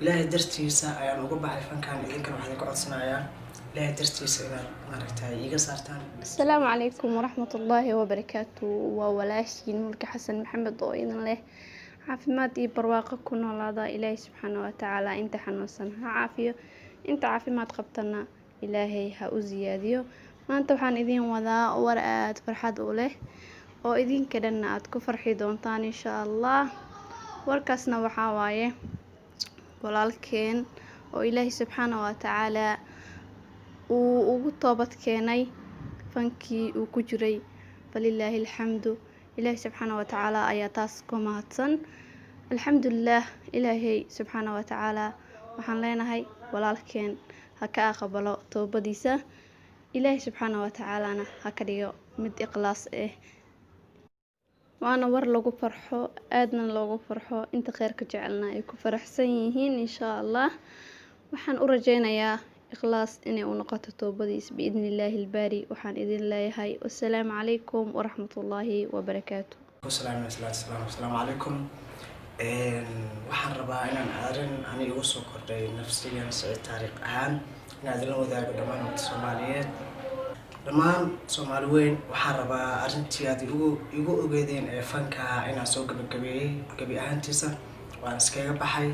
ilaahay dartiisa ayaan uga baxay fankan idinkana waxaan ka codsanayaa ilaahay dartiisa inaad maaragtay iga saartaan. السلام عليكم ورحمة الله وبركاته وولاشين ملك حسن محمد وإذن له عافماد برواقة كنا الله إلهي سبحانه وتعالى انت حنوسن عافية انت عافماد قبطنا إلهي هأزياديو ما انت وحان إذين وذا ورقات فرحاد أوله وإذين كدنا أتكو فرحي دونتان إن شاء الله وركسنا وحاوايه walaalkeen oo ilaahay subxaanahu wa tacaala uu ugu toobad keenay fankii uu ku jiray balilaahi alxamdu. ilaahay subxaanahu wa tacaala ayaa taas ku mahadsan. alxamdulilah ilaahay subxaanahu wa tacaala waxaan leenahay walaalkeen ha ka aqbalo toobadiisa, ilaahay subxaanahu wa tacaalana ha ka dhigo mid ikhlaas ah. waana war lagu farxo aadna loogu farxo inta khayrka jecelna ay ku faraxsan yihiin insha Allah. waxaan u rajaynayaa ikhlaas inay u noqoto toobadiis biidnillaahi albaari. waxaan idin leeyahay wassalaamu calaykum waraxmatullaahi wabarakaatuh. Assalaamu calaykum. waxaan rabaa inaan aarin ani igu soo kordhay nafsiyan taariikh ahaan inaad la wadaago dhammaan ummadda Soomaaliyeed, dhammaan Soomaali weyn. waxaan rabaa arrintii aad igu ogeedeen ee fanka inaan soo gabagabeeyey gabi ahaantiisa waan iskaga baxay.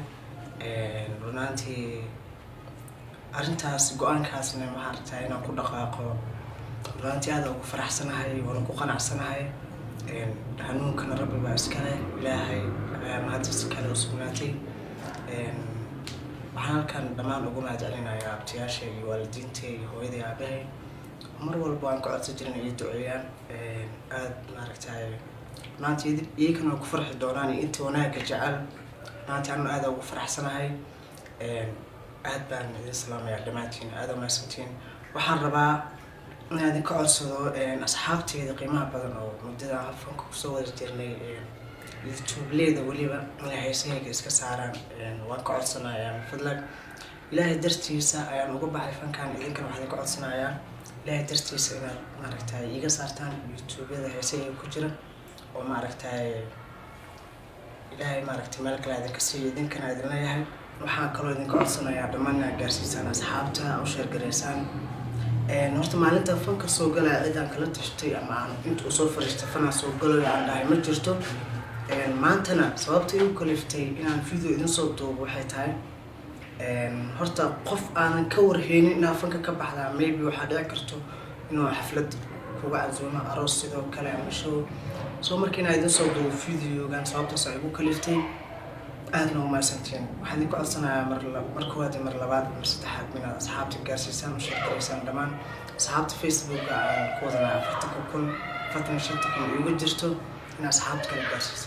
runaantii arrintaas go'aankaasna waxaan rabtaa inaan ku dhaqaaqo. runaantii aad ugu faraxsanahay waan ku qanacsanahay. hanuunkana rabbi baa iskale, ilaahay ayaa mahadis kale u sugnaatay. waxaan halkan dhammaan ugu mahadcelinayaa abtiyaashay iyo waalidiintay iyo hooyaday aabahay. mar walba waan ka codsan jirnay iyo duceeyaan aad maaragtay maanta iyagana ku farxi doonaan inta wanaagga jecel. maanta aan aad ugu faraxsanahay. aad baan idin salaamayaa dhammaantiin, aad u mahadsantiin. waxaan rabaa inaan idin ka codsado asxaabteyda qiimaha badan oo muddada fanka kusoo wada jirnay youtube-leyda weliba inay heesahayga iska saaraan. waan ka codsanayaa fadlan ilaahay dartiisa ayaan uga baxay fankan idinkana waxaan ka codsanayaa ilaahay dartiisa inaad maaragtay iga saartaan youtube-yada heesahayga ku jira oo maaragtay ilaahay maaragtay meel kale idinka siiyo idinkana idin leeyahay. waxaan kaloo idinka codsanayaa dhammaan inaad gaarsiisaan asxaabta u sheergaraysaan. horta maalinta fanka soo galaya cidaan kala tashtay ama aan inta u soo fariistay fanaa soo galayo aan dhahay ma jirto. maantana sababta igu kaliftay inaan video idin soo duubo waxay tahay horta qof aanan ka warheynin inaa fanka ka baxdaa maybe waxaa dhici karto inuu xaflad kuga casuumo aroos sidoo kale ama show. soo markii inaa idin soo duubo videogan sababtaas ay igu kaliftay aadna u mahadsantiin. waxaan idin ka codsanayaa mar koowaad iyo mar labaad mar saddexaad inaad asxaabta gaarsiisaan u sheergaraysaan. dhammaan asxaabta facebooka aan ku wadanaa 45,000 igu jirto inaad asxaabta kale gaarsiisaan.